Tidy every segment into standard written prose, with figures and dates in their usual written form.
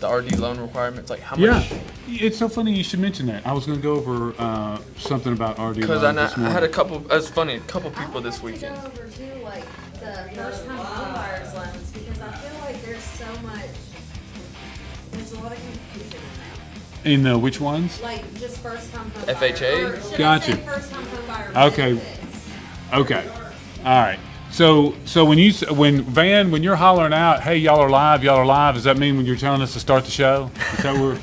the RD loan requirements, like how Yeah, much? it's so funny you should mention that. I was going to go over something about RD Because loans I this morning. had a couple. It's funny, a couple people this weekend. I want to go over too, like the first-time homebuyers loans, because I feel like there's so much. There's a lot of confusion In which ones? like just first-time home FHA? Or should I Gotcha. say first-time homebuyer Okay. benefits? Okay. All right. So when you're hollering out, hey, y'all are live, does that mean when you're telling us to start the show? Is that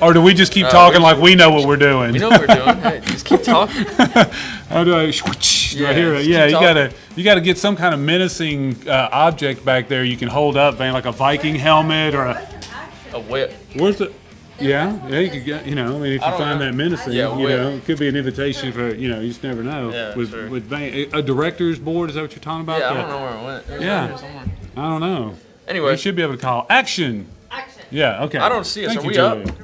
or do we just keep talking like we know what we're doing? We know what we're doing. Hey, just keep talking. How do I hear it? just Yeah, keep you gotta get some kind of menacing object back there you can hold up, man, like a Viking helmet or A whip. where's the yeah, you could get, I mean, if you I don't find know. that menacing, Yeah, whip. it could be an invitation for, you just never know. Yeah, with sure. with a director's board, is that what you're talking about? Yeah, I don't know where it went. It was Yeah. right here somewhere. I don't know. Anyway. You should be able to call action. Action. Yeah, okay. I don't see us. Thank Are you, we up? Julia.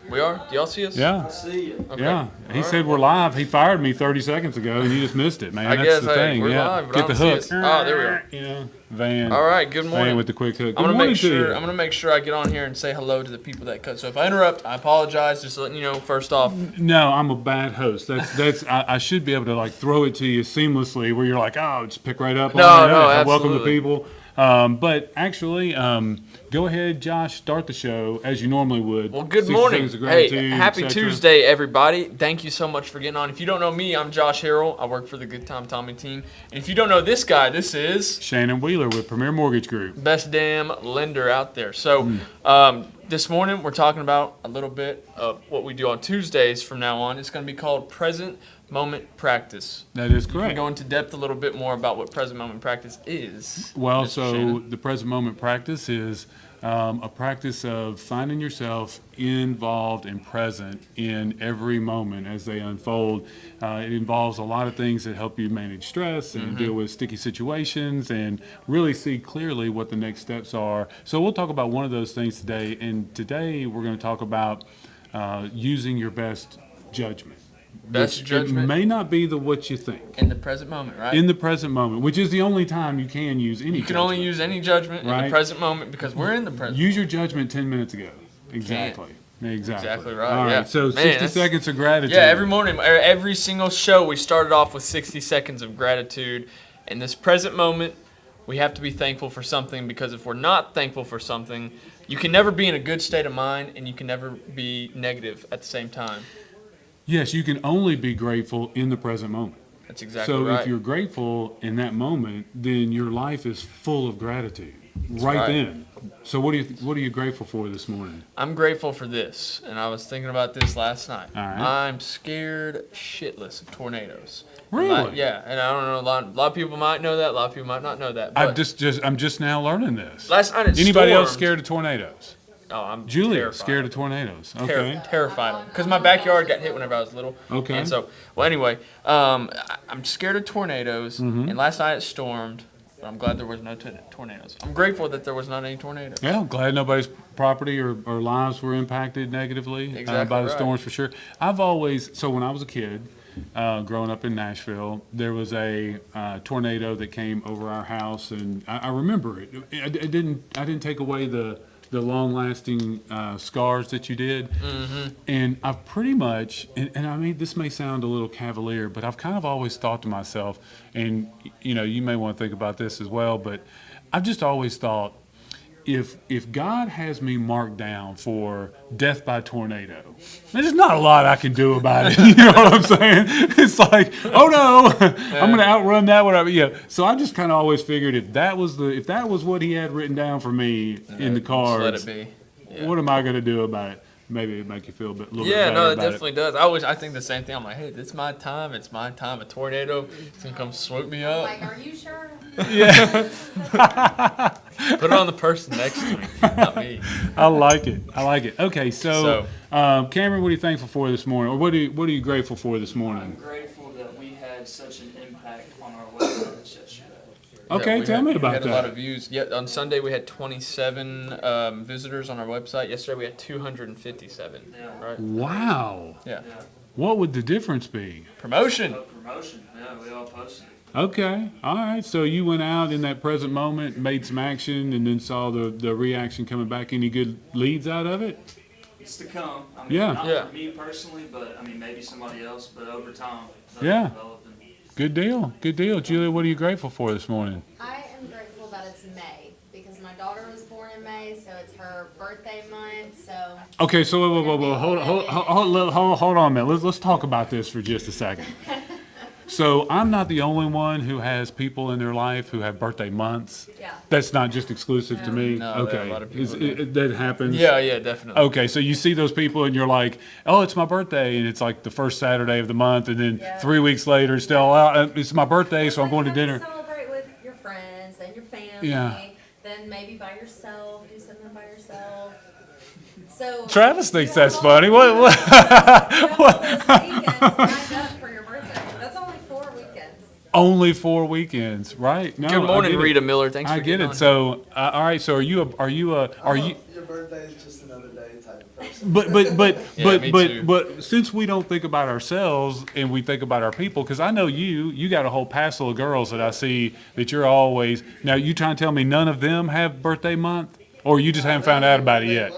We are? Do y'all see us? Yeah. See you. Okay. Yeah, he All said right. we're live. He fired me 30 seconds ago, and you just missed it, man. I That's guess, the hey, thing. we're Yeah, live, but get I the don't hook. see us. Oh, there we are. Van. All right, good Van morning. with the quick hook. Good I'm gonna morning make to sure. you. I'm gonna make sure I get on here and say hello to the people that cut. So if I interrupt, I apologize. Just letting you know. First off, No, I'm a bad host. That's. I should be able to like throw it to you seamlessly, where you're like, oh, just pick right up. No, on it. no, Hey, welcome to absolutely. people. But actually, go ahead, Josh. Start the show as you normally would. well, good 60 morning. seconds of Hey, gratitude, happy et cetera. Tuesday, everybody. Thank you so much for getting on. If you don't know me, I'm Josh Harrell. I work for the Good Time Tommy team. And if you don't know this guy, this is Shannon Wheeler with Premier Mortgage Group. best damn lender out there. So this morning we're talking about a little bit of what we do on Tuesdays from now on. It's going to be called Present Moment Practice. That is We can correct. go into depth a little bit more about what present moment practice is. Well, Mr. so Shannon. the present moment practice is a practice of finding yourself involved and present in every moment as they unfold. It involves a lot of things that help you manage stress and deal with sticky situations and really see clearly what the next steps are. So we'll talk about one of those things today. And today we're going to talk about using your best judgment. Best which judgment? It may not be what you think. In the present moment, right? In the present moment, which is the only time you can use any You can only use any judgment in Right. the present moment because we're in the present. Use your judgment 10 minutes ago. Exactly. Exactly right, All right. yeah. So Man, 60 that's- seconds of gratitude. Yeah, every morning, every single show, we started off with 60 seconds of gratitude. In this present moment, we have to be thankful for something because if we're not thankful for something, you can never be in a good state of mind and you can never be negative at the same time. Yes, you can only be grateful in the present moment. That's exactly So right. if you're grateful in that moment, then your life is full of gratitude right right. then. So what are you grateful for this morning? I'm grateful for this, and I was thinking about this last night. All right. I'm scared shitless of tornadoes. Really? Yeah, and I don't know, a lot of people might know that, a lot of people might not know that. But I'm just now learning this. last night it Anybody else stormed. scared of tornadoes? Oh, I'm Julia, terrified. scared of tornadoes. Okay. Terrified because my backyard got hit whenever I was little. Okay. And so, well, anyway, I'm scared of tornadoes. Mm-hmm. And last night it stormed. But I'm glad there was no tornadoes. I'm grateful that there was not any tornadoes. Yeah, glad nobody's property or lives were impacted negatively Exactly by the right. storms for sure. So when I was a kid, growing up in Nashville, there was a tornado that came over our house, and I remember it. I didn't take away the long-lasting scars that you did. Mm-hmm. And I've pretty much, and I mean, this may sound a little cavalier, but I've kind of always thought to myself, and you may want to think about this as well, but I've just always thought, if God has me marked down for death by tornado, there's not a lot I can do about it. You know what I'm saying? It's like, oh no, I'm going to outrun that one. So I just kind of always figured if that was what He had written down for me in the Just cards, let it be. Yeah. what am I going to do about it? Maybe it'd make you feel a little bit Yeah, better no, it about definitely does. I think the same thing. I'm like, hey, it's my time. It's my time. A tornado is gonna come swoop me up. Like, are you sure? Yeah, Put it on the person next to me, not me. I like it. Okay, so Cameron, what are you thankful for this morning, or what are you grateful for this I'm morning? grateful that we had such an impact on our website yesterday. Okay, we tell me we about had a lot that. of views. Yeah, on Sunday we had 27 visitors on our website. Yesterday we had 257. Yeah. Right? Wow, Yeah. Yeah. what would the difference be? Promotion. Promotion. Yeah, we all posted it. Okay, all right. So you went out in that present moment, made some action, and then saw the reaction coming back. Any good leads out of it? It's to come. I mean, Yeah. not Yeah. for me personally, but I mean, maybe somebody else, but over time, they'll Yeah. develop and Good deal. Good deal. Julia, what are you grateful for this morning? I am grateful that it's May because my daughter was born in May, so it's her birthday month. So Okay, so whoa. Hold on a minute. Let's talk about this for just a second. So I'm not the only one who has people in their life who have birthday months. yeah, That's not just exclusive to me. No, there are Okay, a lot of people that happens. Yeah, definitely. Okay, so you see those people and you're like, oh, it's my birthday, and it's like the first Saturday of the month, and then Yeah. 3 weeks later, it's still, it's my birthday, so I'm going to dinner. Celebrate with your friends and your family. Yeah. Then maybe by yourself, do something by yourself. So Travis thinks you have that's all- funny. What? You have all those weekends lined up for your birthday. That's only 4 weekends. Only 4 weekends, right? No, Good I morning, get it. Rita Miller. Thanks for I get getting it. on. So, all right. So, are you? Your birthday is just another day type of person. Yeah, me too. But since we don't think about ourselves and we think about our people, because I know you got a whole passel of girls that I see that you're always. Now, you trying to tell me none of them have birthday month, or you just haven't found out about it yet? I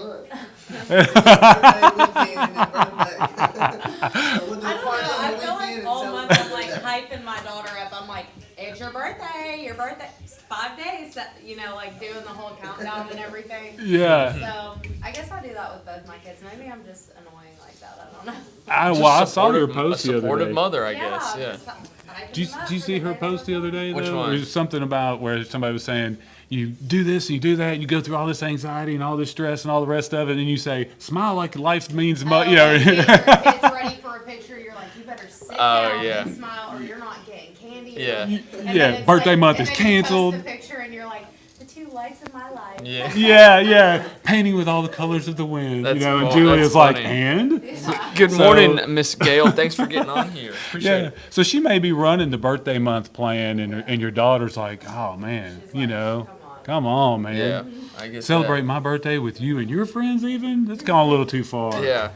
don't know. I feel like all month I'm like hyping my daughter up. I'm like, it's your birthday. Your birthday. It's 5 days. You know, like doing the whole countdown and everything. Yeah. So I guess I do that with both my kids. Maybe I'm just annoying like that. I don't know. I saw your post A the other supportive day. mother, I guess. I'm Yeah. just hyping Did them up you for see the her day post the other day? Which though? one? It was something about where somebody was saying, you do this and you do that, and you go through all this anxiety and all this stress and all the rest of it, and you say, smile like life means, Oh, you know. like when your kid's ready for a picture, you're like, you better sit down yeah. and smile, or you're not getting candy. Yeah. And then Yeah, it's birthday month and is then you post canceled. the picture, and you're like, the 2 lights of my life. Yeah. Yeah, painting with all the colors of the wind, That's and cool. Julia's That's like, funny. and? Good So- morning, Miss Gail. Thanks for getting on here. Appreciate Yeah, it. so she may be running the birthday month plan, and your daughter's like, oh man, She's you like, know, come on. come on, man. Yeah, I guess. Celebrate my birthday with you and your friends even? That's gone a little too far. Yeah.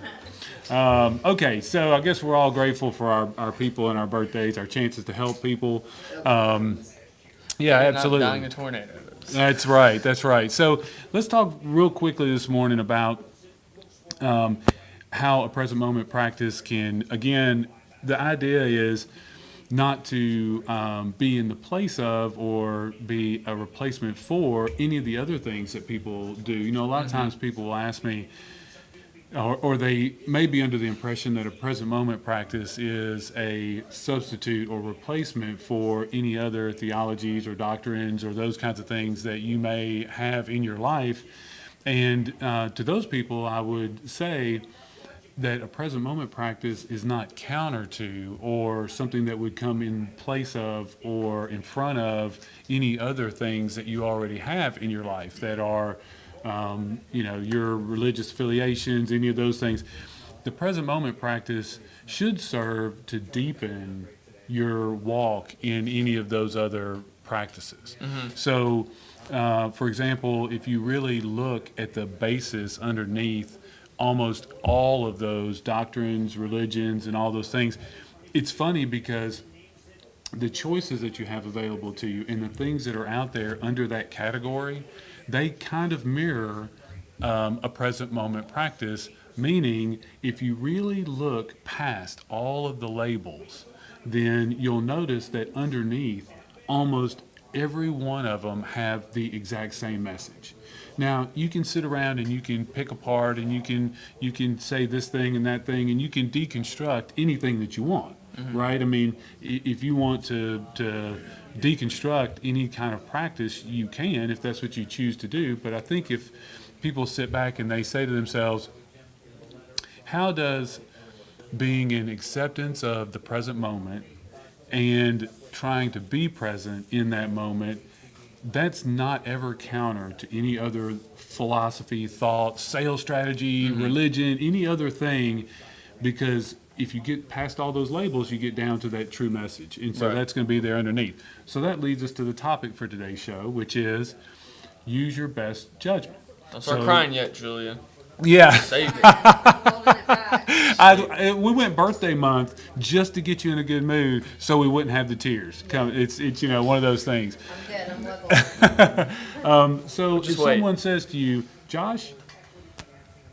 Okay, so I guess we're all grateful for our people and our birthdays, our chances to help people. Yeah, Not absolutely. dying of tornadoes. That's right. That's right. So let's talk real quickly this morning about how a present moment practice can, again, the idea is not to be in the place of or be a replacement for any of the other things that people do. You know, a lot of times people will ask me, or they may be under the impression that a present moment practice is a substitute or replacement for any other theologies or doctrines or those kinds of things that you may have in your life. And to those people, I would say that a present moment practice is not counter to or something that would come in place of or in front of any other things that you already have in your life that are your religious affiliations, any of those things. The present moment practice should serve to deepen your walk in any of those other practices. So, for example, if you really look at the basis underneath almost all of those doctrines, religions, and all those things, it's funny because the choices that you have available to you and the things that are out there under that category, they kind of mirror a present moment practice, meaning if you really look past all of the labels, then you'll notice that underneath almost every one of them have the exact same message. Now, you can sit around and you can pick apart and you can say this thing and that thing and you can deconstruct anything that you want, right? I mean, if you want to deconstruct any kind of practice, you can, if that's what you choose to do. But I think if people sit back and they say to themselves, how does being in acceptance of the present moment and trying to be present in that moment, that's not ever counter to any other philosophy, thought, sales strategy, religion, any other thing, because if you get past all those labels, you get down to that true message. And so Right. that's going to be there underneath. So that leads us to the topic for today's show, which is use your best judgment. Don't start So- crying yet, Julia. Yeah. Save it. Holding it back. We went birthday month just to get you in a good mood, so we wouldn't have the tears. It's one of those things. I'm good. I'm level. So Just if wait. someone says to you, Josh,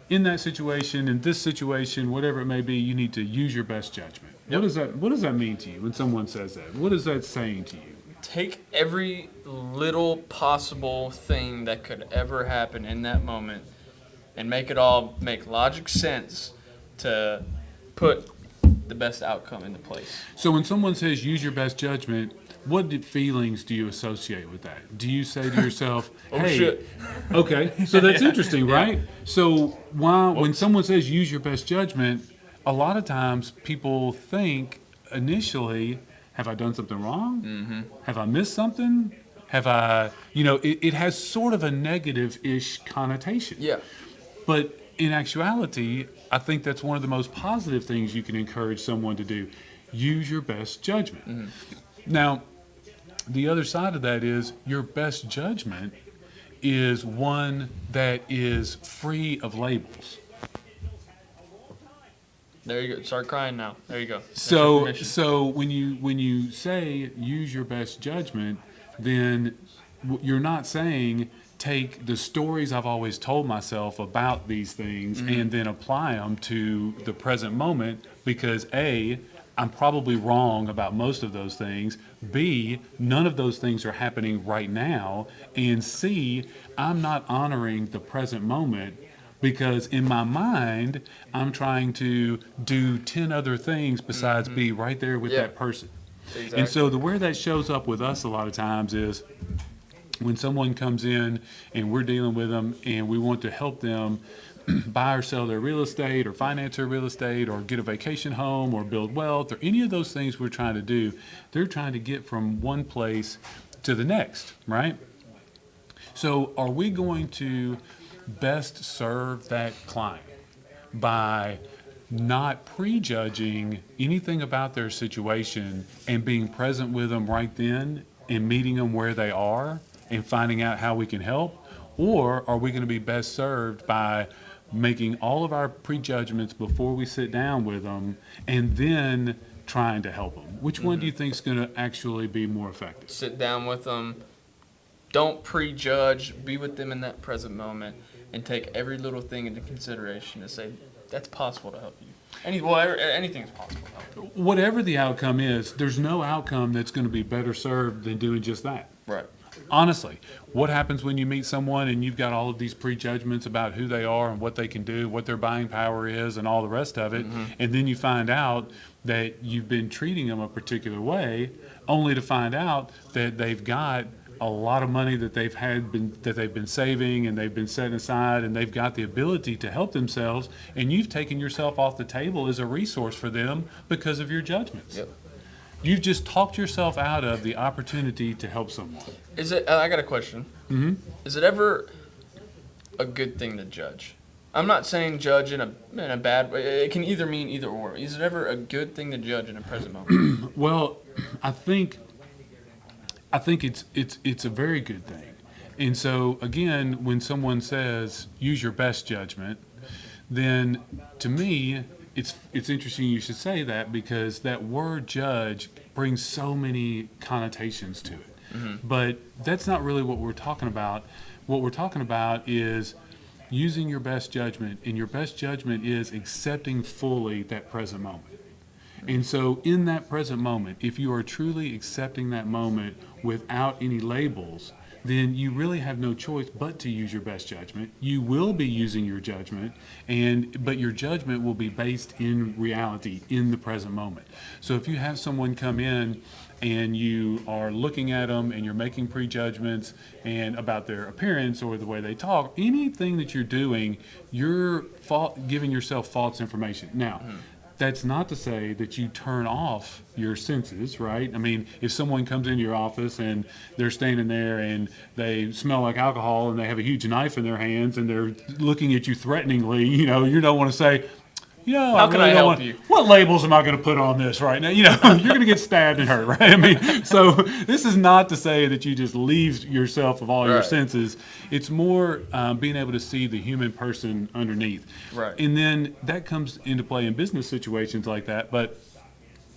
in that situation, in this situation, whatever it may be, you need to use your best judgment. Yep. What does that mean to you when someone says that? What is that saying to you? Take every little possible thing that could ever happen in that moment and make it all make logic sense to put the best outcome into place. So when someone says use your best judgment, what feelings do you associate with that? Do you say to yourself, Oh, hey, shit. okay, so that's interesting, right? So when someone says use your best judgment, a lot of times people think initially, have I done something wrong? Mm-hmm. Have I missed something? Have I, it has sort of a negative-ish connotation. Yeah. But in actuality, I think that's one of the most positive things you can encourage someone to do. Use your best judgment. Mm-hmm. Now, the other side of that is your best judgment is one that is free of labels. There you go. Start crying now. There you go. That's your So, permission. so when you say use your best judgment, then you're not saying take the stories I've always told myself about these things and then apply them to the present moment because A, I'm probably wrong about most of those things. B, none of those things are happening right now. And C, I'm not honoring the present moment because in my mind, I'm trying to do 10 other things besides be right there with Yeah. that person. Exactly. And so where that shows up with us a lot of times is when someone comes in and we're dealing with them and we want to help them buy or sell their real estate or finance their real estate or get a vacation home or build wealth or any of those things we're trying to do, they're trying to get from one place to the next, right? So are we going to best serve that client by not prejudging anything about their situation and being present with them right then and meeting them where they are and finding out how we can help? Or are we going to be best served by making all of our prejudgments before we sit down with them and then trying to help them? Which one do you think is going to actually be more effective? Sit down with them. Don't prejudge. Be with them in that present moment and take every little thing into consideration to say, that's possible to help you. Anything is possible to help you. Whatever the outcome is, there's no outcome that's going to be better served than doing just that. Right. Honestly, what happens when you meet someone and you've got all of these prejudgments about who they are and what they can do, what their buying power is, and all the rest of it, and then you find out that you've been treating them a particular way, only to find out that they've got a lot of money that they've been saving and they've been setting aside and they've got the ability to help themselves, and you've taken yourself off the table as a resource for them because of your judgments. Yep. You've just talked yourself out of the opportunity to help someone. I got a question. Mm-hmm. Is it ever a good thing to judge? I'm not saying judge in a bad way. It can either mean either or. Is it ever a good thing to judge in a present moment? Well, I think it's a very good thing. And so again, when someone says use your best judgment, then to me it's interesting you should say that because that word judge brings so many connotations to it. But that's not really what we're talking about. What we're talking about is using your best judgment, and your best judgment is accepting fully that present moment. And so in that present moment, if you are truly accepting that moment without any labels, then you really have no choice but to use your best judgment. You will be using your judgment, but your judgment will be based in reality, in the present moment. So if you have someone come in and you are looking at them and you're making prejudgments and about their appearance or the way they talk, anything that you're doing, you're giving yourself false information. Now, that's not to say that you turn off your senses, right? I mean, if someone comes into your office and they're standing there and they smell like alcohol and they have a huge knife in their hands and they're looking at you threateningly, you don't want to say, How can I don't help want- you? What labels am I going to put on this right now? You're going to get stabbed and hurt, right? I mean, so this is not to say that you just leave yourself of all your Right. senses. It's more being able to see the human person underneath. Right. And then that comes into play in business situations like that, but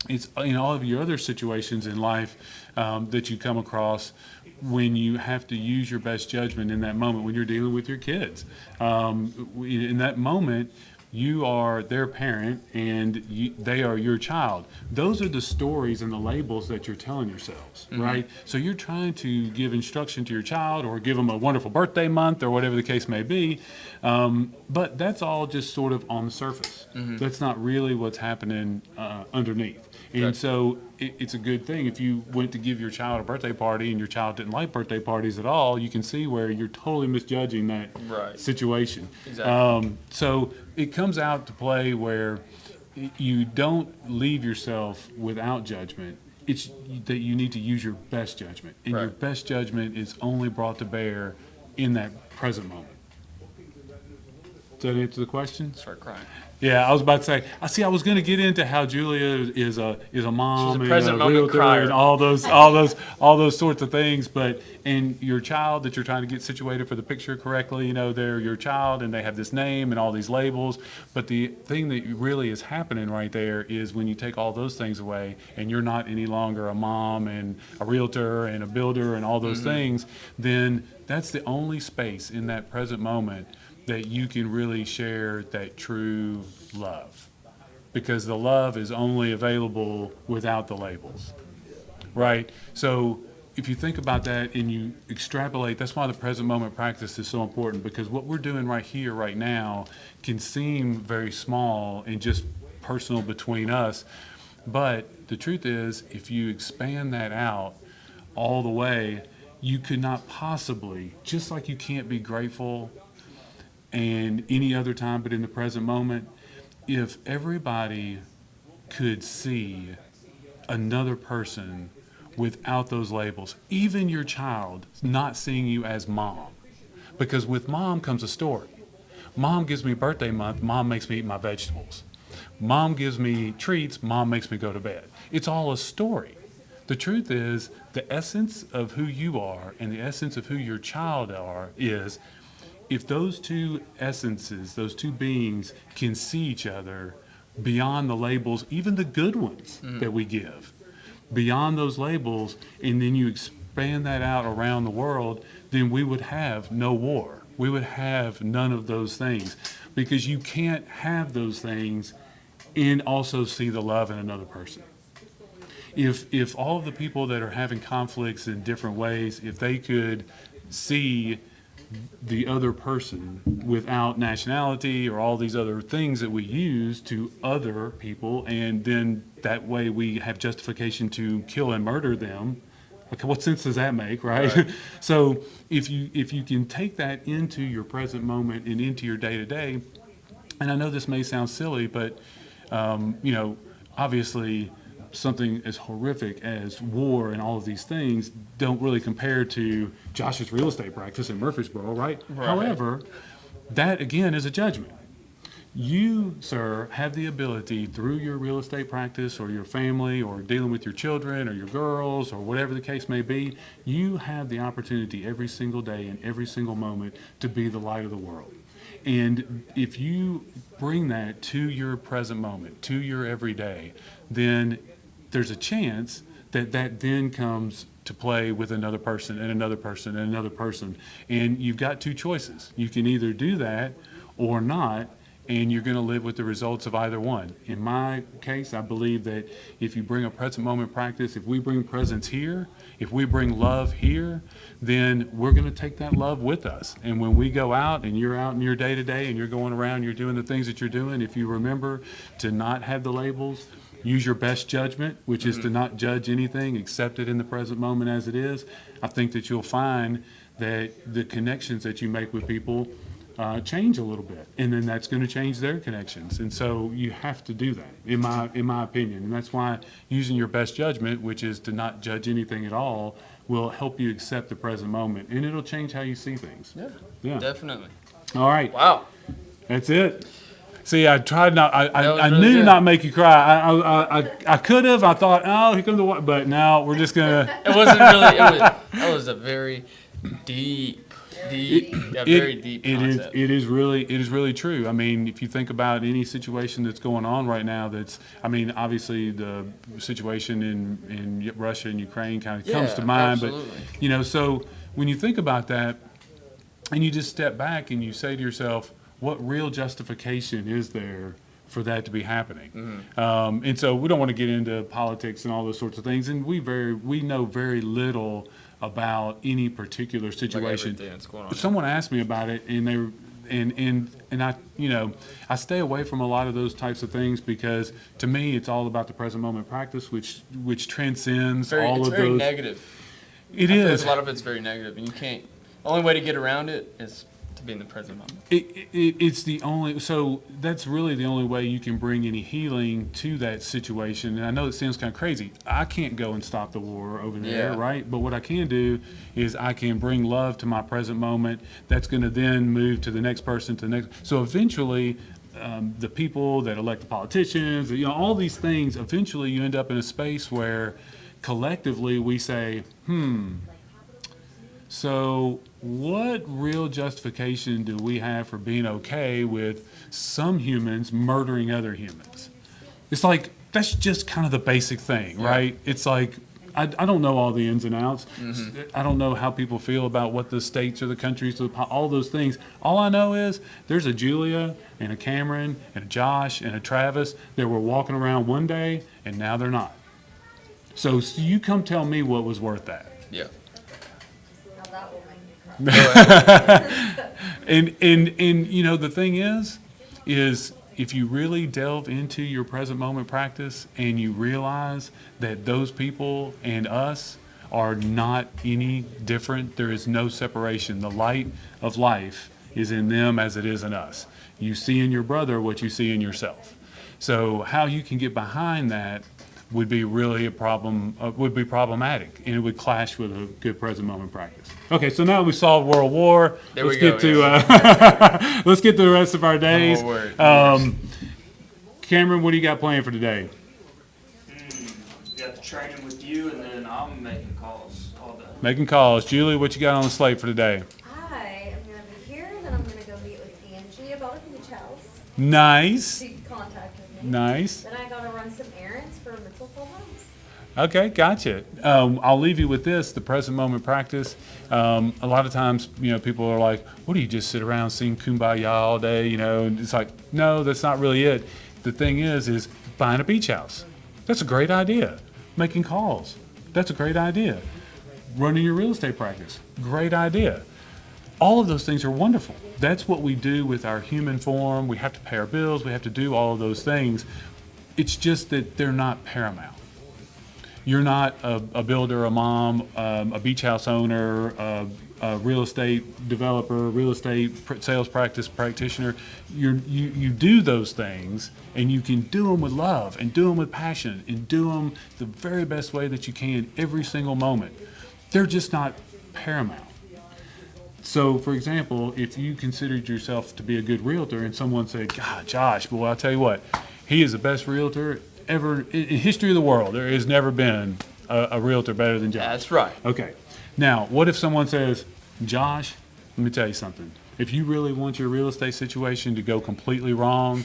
it's in all of your other situations in life that you come across when you have to use your best judgment in that moment when you're dealing with your kids. In that moment, you are their parent and they are your child. Those are the stories and the labels that you're telling yourselves, right? So you're trying to give instruction to your child or give them a wonderful birthday month or whatever the case may be. But that's all just sort of on the surface. That's not really what's happening underneath. And so it's a good thing. If you went to give your child a birthday party and your child didn't like birthday parties at all, you can see where you're totally misjudging that Right. situation. Exactly. So it comes out to play where you don't leave yourself without judgment. It's that you need to use your best judgment. And your Right. best judgment is only brought to bear in that present moment. Does that answer the question? Start crying. Yeah, I was about to say. I was going to get into how Julia is a mom She's a and present a moment realtor crier. and all those sorts of things. But and your child that you're trying to get situated for the picture correctly, they're your child and they have this name and all these labels. But the thing that really is happening right there is when you take all those things away and you're not any longer a mom and a realtor and a builder and all those things, then that's the only space in that present moment that you can really share that true love, because the love is only available without the labels, right? So if you think about that and you extrapolate, that's why the present moment practice is so important, because what we're doing right here, right now, can seem very small and just personal between us. But the truth is, if you expand that out all the way, you could not possibly, just like you can't be grateful and any other time but in the present moment, if everybody could see another person without those labels, even your child not seeing you as mom, because with mom comes a story. Mom gives me birthday month, mom makes me eat my vegetables. Mom gives me treats, mom makes me go to bed. It's all a story. The truth is, the essence of who you are and the essence of who your child is, if those two essences, those two beings can see each other beyond the labels, even the good ones that we give, beyond those labels, and then you expand that out around the world, then we would have no war. We would have none of those things, because you can't have those things and also see the love in another person. If all of the people that are having conflicts in different ways, if they could see the other person without nationality or all these other things that we use to other people, and then that way we have justification to kill and murder them. Okay, what sense does that make, right? So if you can take that into your present moment and into your day to day, and I know this may sound silly, but obviously something as horrific as war and all of these things don't really compare to Josh's real estate practice in Murfreesboro, right? However, that again is a judgment. You, sir, have the ability through your real estate practice or your family or dealing with your children or your girls or whatever the case may be, you have the opportunity every single day and every single moment to be the light of the world. And if you bring that to your present moment, to your everyday, then there's a chance that that then comes to play with another person and another person and another person. And you've got two choices. You can either do that or not, and you're going to live with the results of either one. In my case, I believe that if you bring a present moment practice, if we bring presence here, if we bring love here, then we're going to take that love with us. And when we go out and you're out in your day to day and you're going around, you're doing the things that you're doing, if you remember to not have the labels, use your best judgment, which is to not judge anything, accept it in the present moment as it is, I think that you'll find that the connections that you make with people change a little bit, and then that's going to change their connections. And so you have to do that, in my opinion. And that's why using your best judgment, which is to not judge anything at all, will help you accept the present moment, and it'll change how you see things. Yeah. Definitely. All right. Wow. That's it. See, I tried not. That was I really knew to good. not make you cry. I could have. I thought, oh, here comes the water. But now we're just gonna. It wasn't really. That was a very deep, very deep concept. It is really true. I mean, if you think about any situation that's going on right now, obviously the situation in Russia and Ukraine kind of comes to mind. Absolutely. But so when you think about that, and you just step back and you say to yourself, what real justification is there for that to be happening? And so we don't want to get into politics and all those sorts of things, and we know very little about any particular situation. everything that's going on. Someone asked me about it, and I stay away from a lot of those types of things because to me it's all about the present moment practice, which transcends all It's of very those. negative. It I feel is. like a lot of it's very negative, and you can't. The only way to get around it is to be in the present moment. It's the only, so that's really the only way you can bring any healing to that situation. And I know it sounds kind of crazy. I can't go and stop the war over there, Yeah. right? But what I can do is I can bring love to my present moment. That's going to then move to the next person, to the next. So eventually, the people that elect the politicians, all these things, eventually you end up in a space where collectively we say, so what real justification do we have for being okay with some humans murdering other humans? It's like, that's just kind of the basic thing, right? It's like, I don't know all the ins and outs. I don't know how people feel about what the states or the countries, all those things. All I know is there's a Julia and a Cameron and a Josh and a Travis that were walking around one day and now they're not. So you come tell me what was worth that. Yeah. Now that will make me cry. And the thing is if you really delve into your present moment practice and you realize that those people and us are not any different, there is no separation. The light of life is in them as it is in us. You see in your brother what you see in yourself. So how you can get behind that would be really a problem, would be problematic, and it would clash with a good present moment practice. Okay, so now we solved World War. There let's we get go, to let's get to the rest of our days. One more word. Cameron, what do you got planned for today? Got the training with you, and then I'm making calls all day. Making calls. Julie, what you got on the slate for today? I am gonna be here, then I'm gonna go meet with Angie about a beach house. Nice. She contacted me. Nice. Then I gotta run some errands for Mitchell Full House. Okay, gotcha. I'll leave you with this, the present moment practice. A lot of times, people are like, what do you just sit around sing Kumbaya all day, and it's like, no, that's not really it. The thing is buying a beach house. That's a great idea. Making calls. That's a great idea. Running your real estate practice. Great idea. All of those things are wonderful. That's what we do with our human form. We have to pay our bills. We have to do all of those things. It's just that they're not paramount. You're not a builder, a mom, a beach house owner, a real estate developer, real estate sales practice practitioner. You do those things, and you can do them with love and do them with passion and do them the very best way that you can every single moment. They're just not paramount. So, for example, if you considered yourself to be a good realtor and someone said, God, Josh, well, I'll tell you what, he is the best realtor ever in history of the world. There has never been a realtor better than Josh. That's right. Okay. Now, what if someone says, Josh, let me tell you something. If you really want your real estate situation to go completely wrong,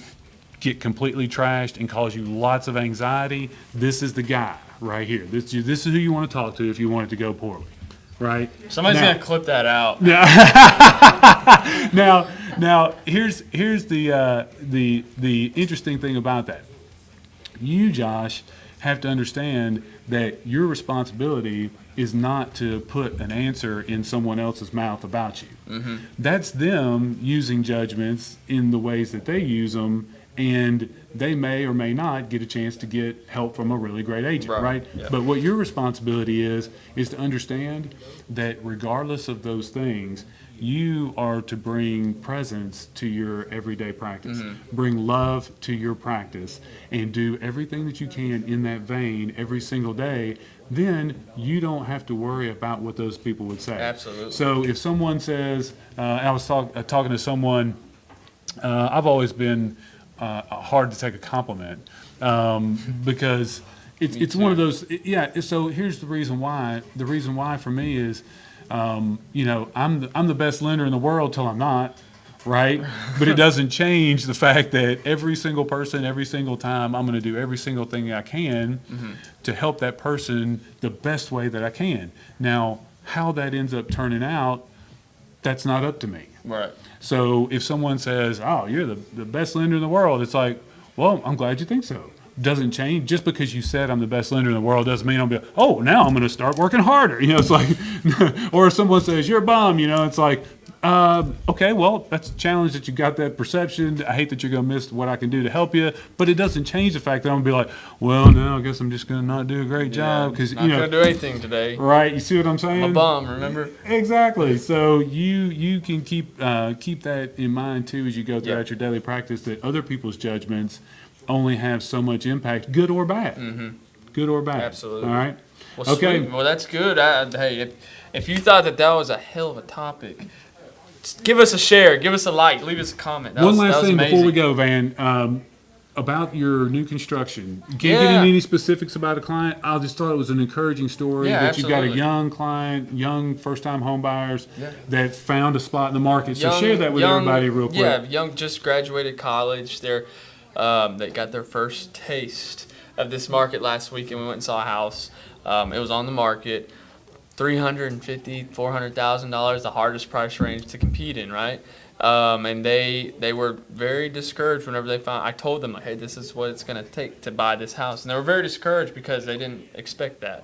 get completely trashed, and cause you lots of anxiety, this is the guy right here. This is who you want to talk to if you want it to go poorly, right? Somebody's Now- gonna clip that out. Now, here's the interesting thing about that. You, Josh, have to understand that your responsibility is not to put an answer in someone else's mouth about you. That's them using judgments in the ways that they use them, and they may or may not get a chance to get help from a really great agent, right? Yeah. But what your responsibility is to understand that regardless of those things, you are to bring presence to your everyday practice, bring love to your practice, and do everything that you can in that vein every single day. Then you don't have to worry about what those people would say. Absolutely. So if someone says, I was talking to someone, I've always been hard to take a compliment because it's one of those. Yeah. So here's the reason why. The reason why for me is, I'm the best lender in the world till I'm not. Right? But it doesn't change the fact that every single person, every single time, I'm going to do every single thing I can to help that person the best way that I can. Now, how that ends up turning out, that's not up to me. Right. So if someone says, oh, you're the best lender in the world, it's like, well, I'm glad you think so. Doesn't change. Just because you said I'm the best lender in the world doesn't mean I'll be like, oh, now I'm going to start working harder. It's like, or if someone says, you're a bum, it's like, okay, well, that's a challenge that you got that perception. I hate that you're going to miss what I can do to help you, but it doesn't change the fact that I'm going to be like, well, no, I guess I'm just going to not do a great job because, not going to do anything today. Right. You see what I'm saying? I'm a bum, remember? Exactly. So you can keep that in mind too as you go throughout your daily practice, that other people's judgments only have so much impact, good or bad. Good or bad. Absolutely. All right. Well, Okay. Sweet. Well, that's good. Hey, if you thought that was a hell of a topic, just give us a share, give us a like, leave us a comment. One last that was thing amazing. before we go, Van, about your new construction. You can't get into any specifics about a client. I just thought it was an encouraging story that you've got a young client, young first-time home buyers that found a spot in the market. So share that with everybody real quick. Yeah, young, just graduated college. They got their first taste of this market last week, and we went and saw a house. It was on the market. $350,000, $400,000, the hardest price range to compete in, right? And they were very discouraged whenever they found. I told them, like, hey, this is what it's going to take to buy this house, and they were very discouraged because they didn't expect that.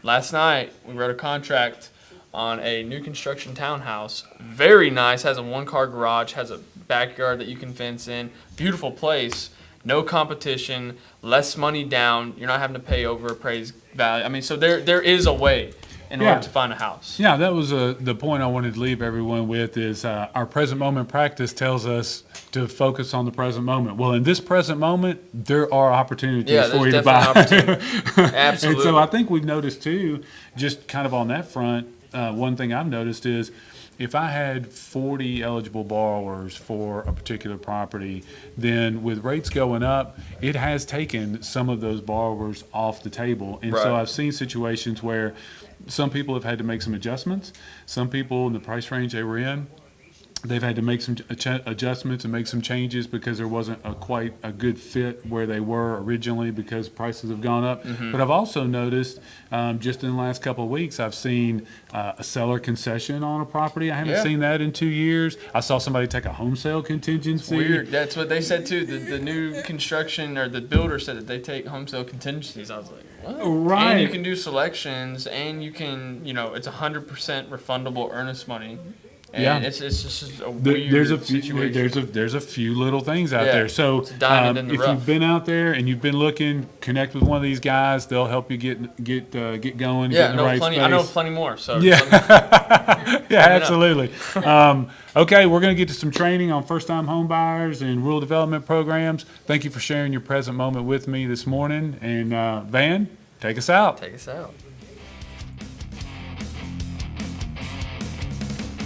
Last night we wrote a contract on a new construction townhouse. Very nice, has a one-car garage, has a backyard that you can fence in. Beautiful place. No competition, less money down. You're not having to pay over appraised value. I mean, so there is a way in order to find a house. Yeah, that was the point I wanted to leave everyone with is our present moment practice tells us to focus on the present moment. Well, in this present moment, there are opportunities for you to buy. Absolutely. And so I think we've noticed too, just kind of on that front, one thing I've noticed is if I had 40 eligible borrowers for a particular property, then with rates going up, it has taken some of those borrowers off the table. And so I've seen situations where some people have had to make some adjustments. Some people in the price range they were in, they've had to make some adjustments and make some changes because there wasn't quite a good fit where they were originally because prices have gone up. But I've also noticed just in the last couple of weeks, I've seen a seller concession on a property. I haven't seen that in 2 years. I saw somebody take a home sale contingency. Weird. That's what they said too. The new construction or the builder said that they take home sale contingencies. I was like, what? Right. And you can do selections, and you can, it's 100% refundable earnest money. And it's just a weird situation. There's a few little things out there. So it's a diamond in the if rough. you've been out there and you've been looking, connect with one of these guys. They'll help you get going. Get in the right space. I know plenty more. So yeah, absolutely. Okay, we're going to get to some training on first-time home buyers and rural development programs. Thank you for sharing your present moment with me this morning. And Van, take us out. Take us out.